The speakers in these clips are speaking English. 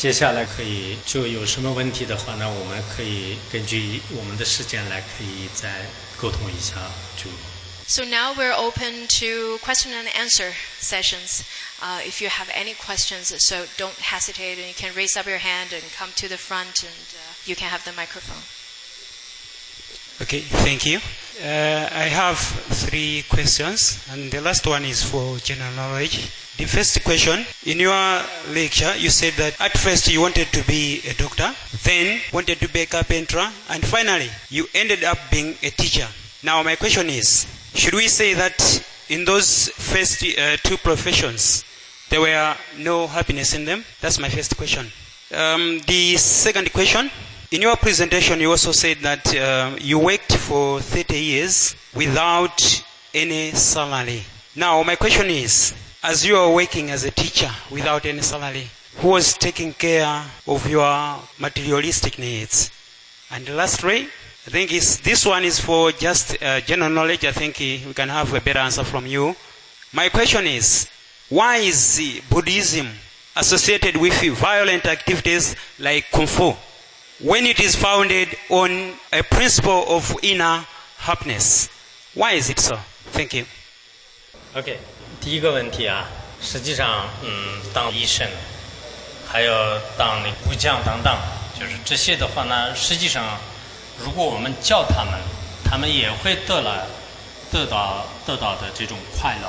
接下来可以就有什么问题的话呢，我们可以根据我们的时间来可以再沟通一下就。So now we're open to question and answer sessions. If you have any questions, so don't hesitate, and you can raise up your hand and come to the front, and you can have the microphone. Okay, thank you. I have 3 questions, and the last one is for general knowledge. The first question, in your lecture, you said that at first you wanted to be a doctor, then wanted to be a carpenter, and finally you ended up being a teacher. Now my question is, should we say that in those first 2 professions, there were no happiness in them? That's my first question. The second question, in your presentation you also said that you worked for 30 years without any salary. Now my question is, as you are working as a teacher without any salary, who was taking care of your materialistic needs? And lastly, I think this one is for just general knowledge. I think we can have a better answer from you. My question is, why is Buddhism associated with violent activities like Kung Fu when it is founded on a principle of inner happiness? Why is it so? Thank you. OK， 第一个问题啊，实际上，当医生，还有当那武将等等，就是这些的话呢，实际上。如果我们教他们，他们也会得到的这种快乐。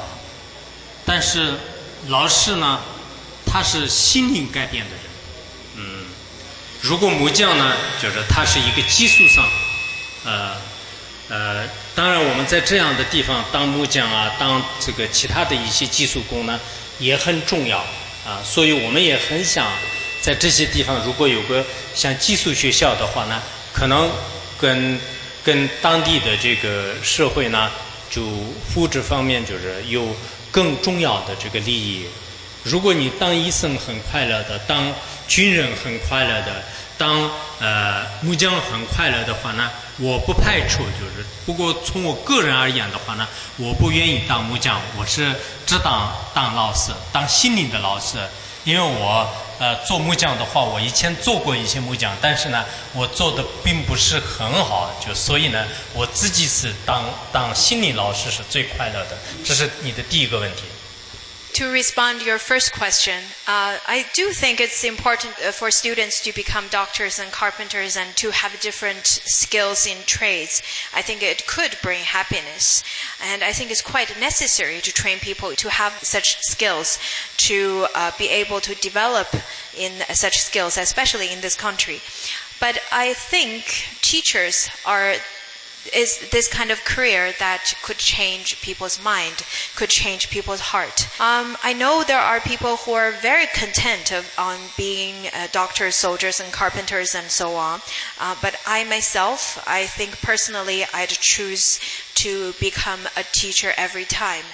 但是老师呢，他是心灵改变的人。如果木匠呢，就是他是一个技术上，当然我们在这样的地方当木匠啊，当这个其他的一些技术工呢，也很重要啊。所以我们也很想在这些地方，如果有个像寄宿学校的话呢，可能跟当地的这个社会呢，就福祉方面就是有更重要的这个利益。如果你当医生很快乐的，当军人很快乐的，当木匠很快乐的话呢，我不排除就是，不过从我个人而言的话呢，我不愿意当木匠，我是只当老师，当心灵的老师，因为我做木匠的话，我以前做过一些木匠，但是呢，我做的并不是很好，就所以呢，我自己是当心理老师是最快乐的，这是你的第一个问题。To respond to your first question, I do think it's important for students to become doctors and carpenters and to have different skills in trades. I think it could bring happiness. And I think it's quite necessary to train people to have such skills, to be able to develop in such skills, especially in this country. But I think teachers is this kind of career that could change people's mind, could change people's heart. I know there are people who are very content on being doctors, soldiers, and carpenters, and so on. But I myself, I think personally, I'd choose to become a teacher every time,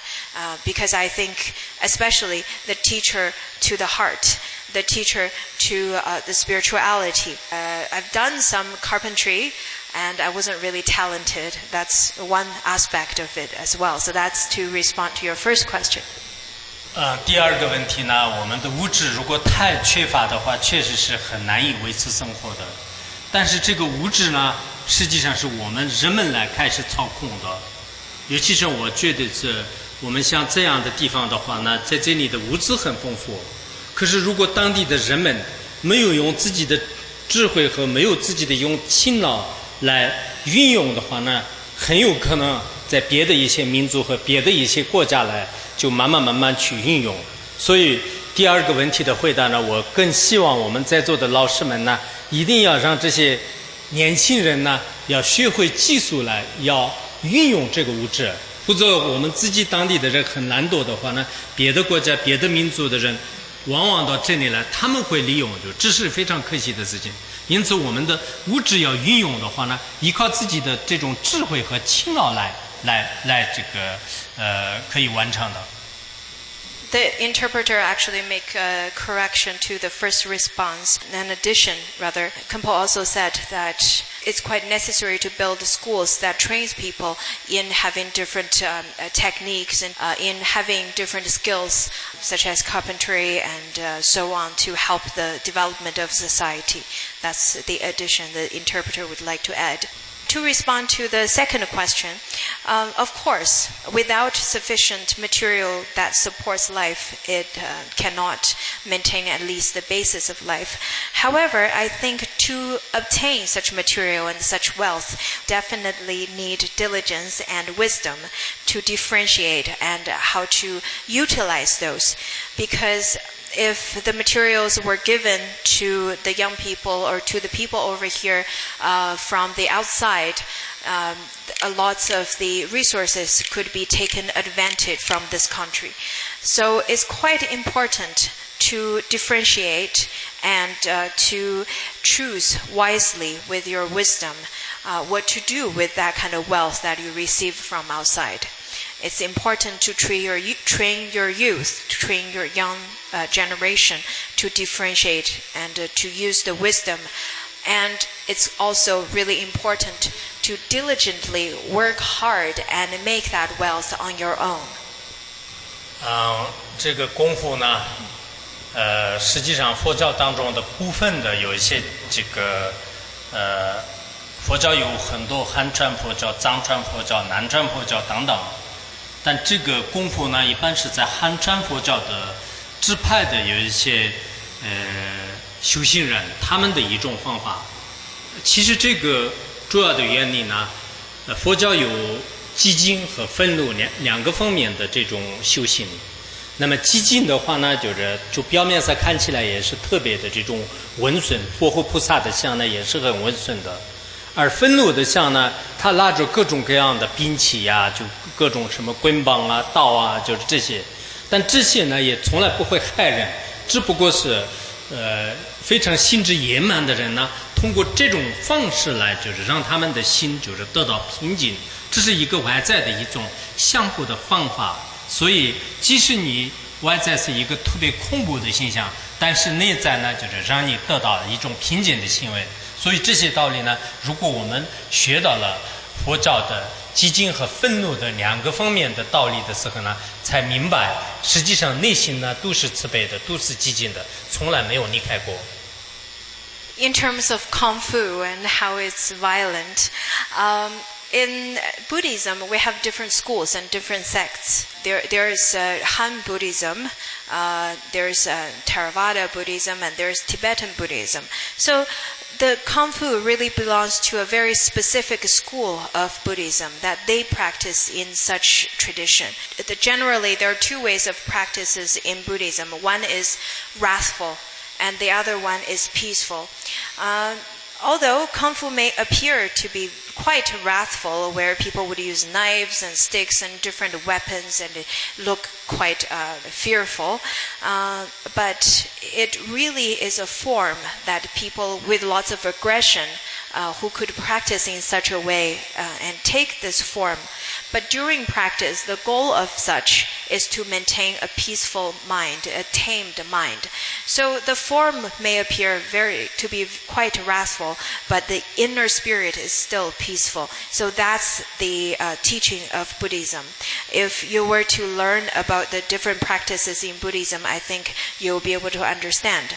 because I think, especially the teacher to the heart, the teacher to the spirituality. I've done some carpentry, and I wasn't really talented. That's one aspect of it as well. So that's to respond to your first question. 第二个问题呢，我们的物质如果太缺乏的话，确实是很难以维持生活的。但是这个物质呢，实际上是我们人们来开始操控的。尤其是我觉得是我们像这样的地方的话呢，在这里的物质很丰富。可是如果当地的人们没有用自己的智慧和没有自己的用勤劳来运用的话呢，很有可能在别的一些民族和别的一些国家来就慢慢去运用。所以第二个问题的回答呢，我更希望我们在座的老师们呢，一定要让这些年轻人呢，要学会技术来，要运用这个物质。否则我们自己当地的人很懒惰的话呢，别的国家别的民族的人往往到这里来，他们会利用，就这是非常可惜的事情。因此我们的物质要运用的话呢，依靠自己的这种智慧和勤劳来这个可以完成的。The interpreter actually make a correction to the first response. In addition, rather, Khenpo also said that it's quite necessary to build schools that trains people in having different techniques and in having different skills, such as carpentry and so on, to help the development of society. That's the addition the interpreter would like to add. To respond to the second question, of course, without sufficient material that supports life, it cannot maintain at least the basis of life. However, I think to obtain such material and such wealth, definitely need diligence and wisdom to differentiate and how to utilize those. Because if the materials were given to the young people or to the people over here from the outside, lots of the resources could be taken advantage from this country. So it's quite important to differentiate and to choose wisely with your wisdom what to do with that kind of wealth that you receive from outside. It's important to train your youth, to train your young generation to differentiate and to use the wisdom. And it's also really important to diligently work hard and make that wealth on your own. 这个功夫呢，实际上佛教当中的部分的有一些这个佛教有很多汉传佛教、藏传佛教、南传佛教等等。但这个功夫呢，一般是在汉传佛教的支派的有一些修行人，他们的一种方法。其实这个主要的原理呢，佛教有寂静和愤怒两个方面的这种修行。那么寂静的话呢，就表面上看起来也是特别的这种温顺，佛和菩萨的像呢也是很温顺的。而愤怒的像呢，他拿着各种各样的兵器呀，就各种什么棍棒啊、刀啊，就是这些。但这些呢，也从来不会害人，只不过是非常心智野蛮的人呢，通过这种方式来，就是让他们的心就是得到平静。这是一个外在的一种相互的方法。所以，即使你外在是一个特别恐怖的形象，但是内在呢，就是让你得到一种平静的行为。所以这些道理呢，如果我们学到了佛教的寂静和愤怒的两个方面的道理的时候呢，才明白实际上内心呢都是慈悲的，都是寂静的，从来没有离开过。In terms of Kung Fu and how it's violent, in Buddhism we have different schools and different sects. There's Han Buddhism, there's Theravada Buddhism, and there's Tibetan Buddhism. So the Kung Fu really belongs to a very specific school of Buddhism that they practice in such tradition. Generally, there are two ways of practices in Buddhism. One is wrathful, and the other one is peaceful. Although Kung Fu may appear to be quite wrathful, where people would use knives and sticks and different weapons and look quite fearful, but it really is a form that people with lots of aggression who could practice in such a way and take this form. But during practice, the goal of such is to maintain a peaceful mind, a tamed mind. So the form may appear to be quite wrathful, but the inner spirit is still peaceful. So that's the teaching of Buddhism. If you were to learn about the different practices in Buddhism, I think you'll be able to understand.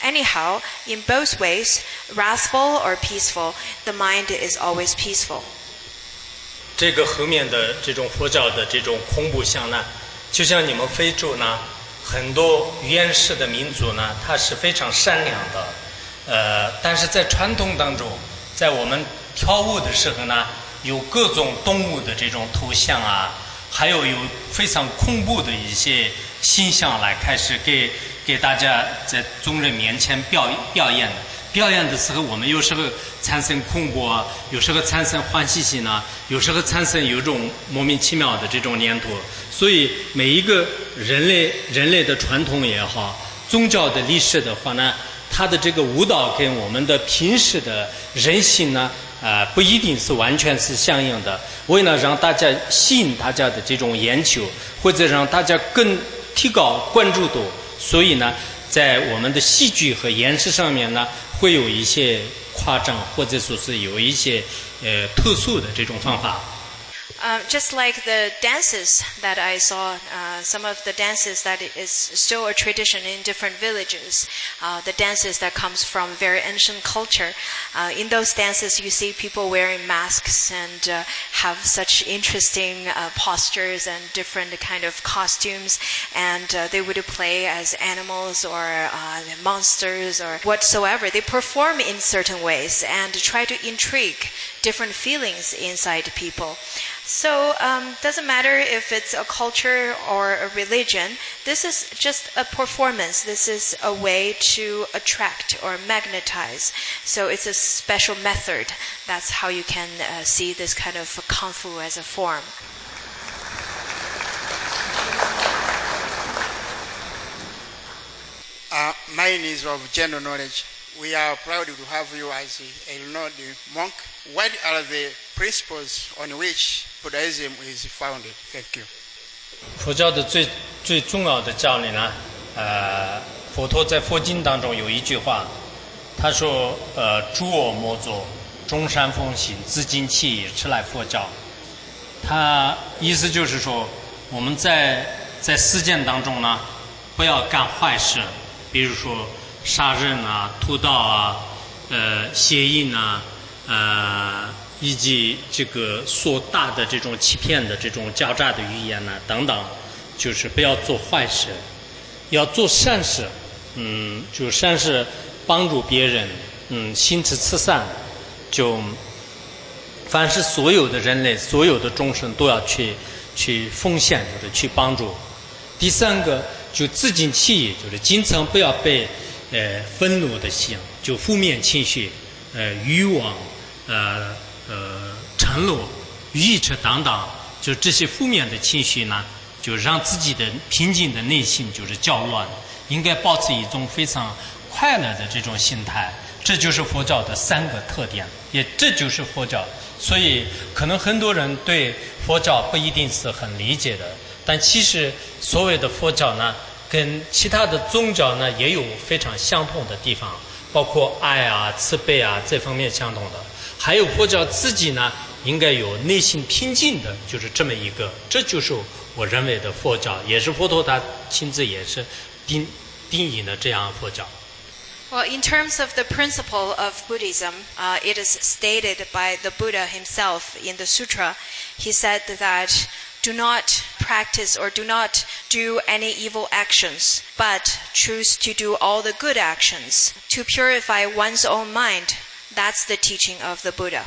Anyhow, in both ways, wrathful or peaceful, the mind is always peaceful. 这个后面的这种佛教的这种恐怖像呢，就像你们非洲呢，很多原始的民族呢，它是非常善良的，但是在传统当中，在我们跳舞的时候呢，有各种动物的这种图像啊，还有非常恐怖的一些形象来开始给大家在众人面前表演。表演的时候，我们有时候产生恐怖啊，有时候产生欢喜心啊，有时候产生有种莫名其妙的这种念头。所以每一个人类的传统也好，宗教的历史的话呢，它的这个舞蹈跟我们的平时的人性呢，不一定是完全是相应的。为了让大家吸引大家的这种眼球，或者让大家更提高关注度，所以呢，在我们的戏剧和演示上面呢，会有一些夸张，或者说是有一些特殊的这种方法。Just like the dances that I saw, some of the dances that is still a tradition in different villages, the dances that comes from very ancient culture. In those dances, you see people wearing masks and have such interesting postures and different kind of costumes, and they would play as animals or monsters or whatsoever. They perform in certain ways and try to intrigue different feelings inside people. So doesn't matter if it's a culture or a religion, this is just a performance. This is a way to attract or magnetize. So it's a special method. That's how you can see this kind of kung fu as a form. Mine is of general knowledge. We are proud to have you as a Lord monk. What are the principles on which Buddhism is founded? Thank you. 佛教的最重要的教理呢，佛陀在佛经当中有一句话，他说：诸我莫作，众善奉行，自净其意，此乃佛教。他意思就是说，我们在实践当中呢，不要干坏事，比如说杀人啊、屠盗啊、邪淫啊。以及这个说大的这种欺骗的这种狡诈的语言呢，等等，就是不要做坏事，要做善事。就善事帮助别人，心持慈善，就凡是所有的人类、所有的众生都要去奉献或者去帮助。第三个就自净其意，就是经常不要被愤怒的心，就负面情绪、欲望。嗔怒、愚痴等等，就这些负面的情绪呢，就让自己的平静的内心就是较乱，应该保持一种非常快乐的这种心态。这就是佛教的3个特点，这就是佛教。所以可能很多人对佛教不一定是很理解的，但其实所谓的佛教呢，跟其他的宗教呢也有非常相同的地方，包括爱啊、慈悲啊这方面相同的。还有佛教自己呢，应该有内心平静的，就是这么一个，这就是我认为的佛教，也是佛陀他亲自也是定义的这样佛教。Well, in terms of the principle of Buddhism, it is stated by the Buddha himself in the sutra. He said that do not practice or do not do any evil actions, but choose to do all the good actions to purify one's own mind. That's the teaching of the Buddha.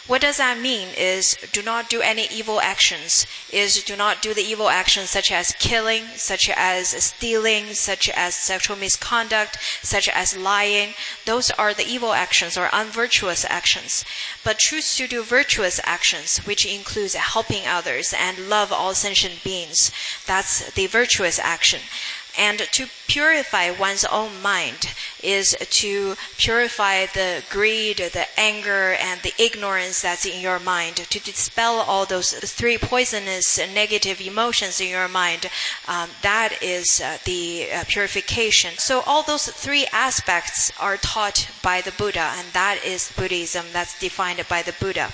What does that mean is do not do any evil actions, is do not do the evil actions such as killing, such as stealing, such as sexual misconduct, such as lying. Those are the evil actions or unvirtuous actions. But choose to do virtuous actions, which includes helping others and love all sentient beings. That's the virtuous action. And to purify one's own mind is to purify the greed, the anger, and the ignorance that's in your mind, to dispel all those 3 poisonous negative emotions in your mind. That is the purification. So all those 3 aspects are taught by the Buddha, and that is Buddhism that's defined by the Buddha.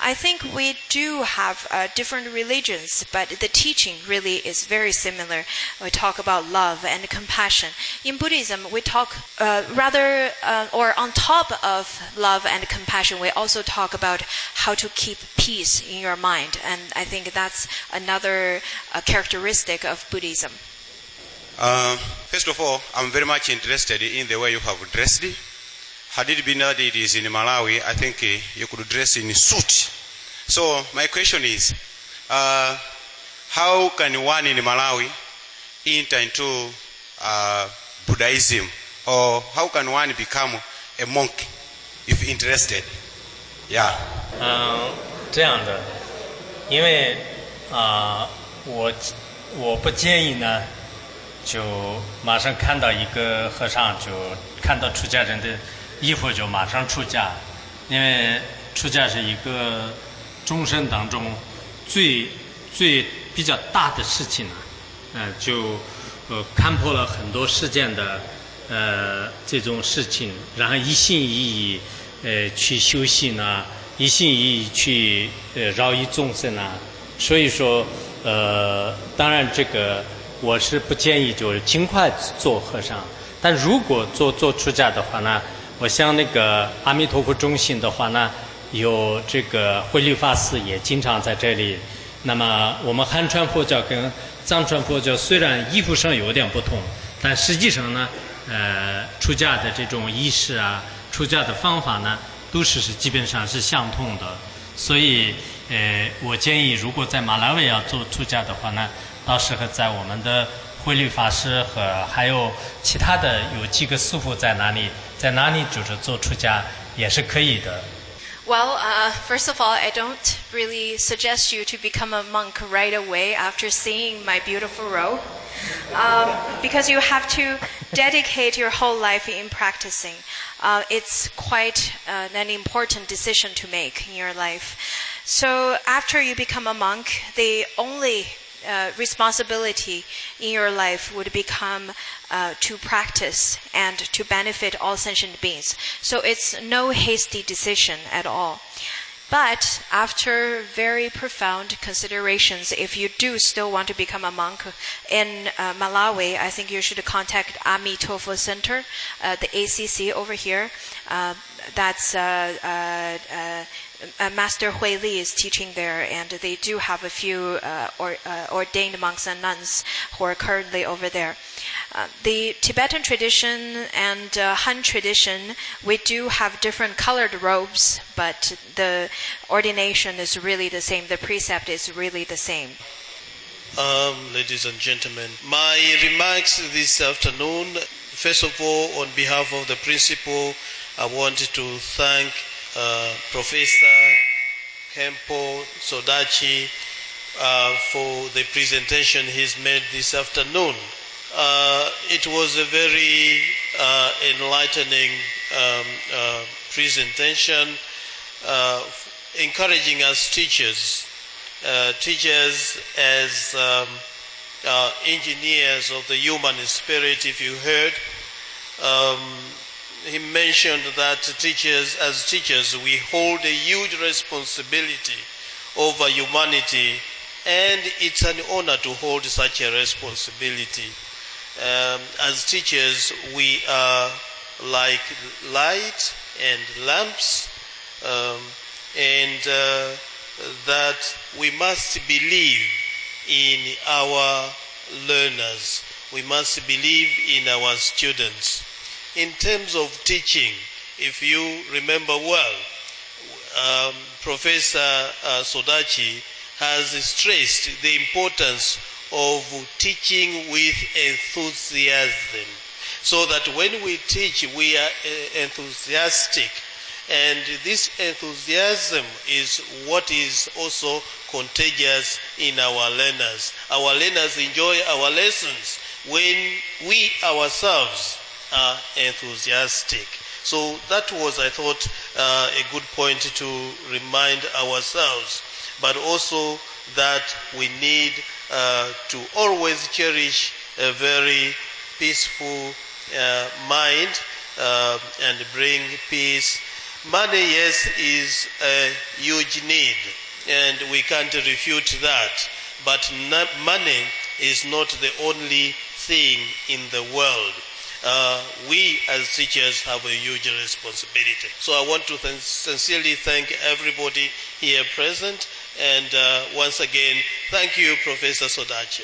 I think we do have different religions, but the teaching really is very similar. We talk about love and compassion. In Buddhism, we talk or on top of love and compassion, we also talk about how to keep peace in your mind. And I think that's another characteristic of Buddhism. First of all, I'm very much interested in the way you have dressed. Had it been that it is in Malawi, I think you could dress in a suit. So my question is, how can one in Malawi enter into Buddhism? Or how can one become a monk if interested? Yeah. 这样的，因为我不建议呢，就马上看到一个和尚就看到出家人的衣服就马上出家，因为出家是一个终身当中最比较大的事情了，就看破了很多世间的这种事情，然后一心一意去修行啊，一心一意去饶益众生啊。所以说当然这个我是不建议就是尽快做和尚，但如果做出家的话呢，我想那个阿弥陀佛中心的话呢，有这个慧律法师也经常在这里。那么我们汉传佛教跟藏传佛教虽然衣服上有点不同，但实际上呢出家的这种仪式啊，出家的方法呢都是基本上是相同的。所以我建议如果在马拉维要做出家的话呢，到时候在我们的慧律法师和还有其他的有几个师父在哪里就是做出家也是可以的。Well, first of all, I don't really suggest you to become a monk right away after seeing my beautiful robe, because you have to dedicate your whole life in practicing. It's quite an important decision to make in your life. So after you become a monk, the only responsibility in your life would become to practice and to benefit all sentient beings. So it's no hasty decision at all. But after very profound considerations, if you do still want to become a monk in Malawi, I think you should contact Amitofo Center, the ACC over here. That's Master Hui Li is teaching there, and they do have a few ordained monks and nuns who are currently over there. The Tibetan tradition and Han tradition, we do have different colored robes, but the ordination is really the same. The precept is really the same. Ladies and gentlemen, my remarks this afternoon, first of all, on behalf of the principal, I wanted to thank Professor Kempo Sodachi for the presentation he's made this afternoon. It was a very enlightening presentation, encouraging us teachers as engineers of the human spirit. If you heard, he mentioned that as teachers, we hold a huge responsibility over humanity, and it's an honor to hold such a responsibility. As teachers, we are like light and lamps, and that we must believe in our learners. We must believe in our students. In terms of teaching, if you remember well, Professor Sodachi has stressed the importance of teaching with enthusiasm, so that when we teach, we are enthusiastic, and this enthusiasm is what is also contagious in our learners. Our learners enjoy our lessons when we ourselves are enthusiastic. So that was, I thought, a good point to remind ourselves, but also that we need to always cherish a very peaceful mind and bring peace. Money, yes, is a huge need, and we can't refute that, but money is not the only thing in the world. We as teachers have a huge responsibility. So I want to sincerely thank everybody here present, and once again, thank you, Professor Sodachi.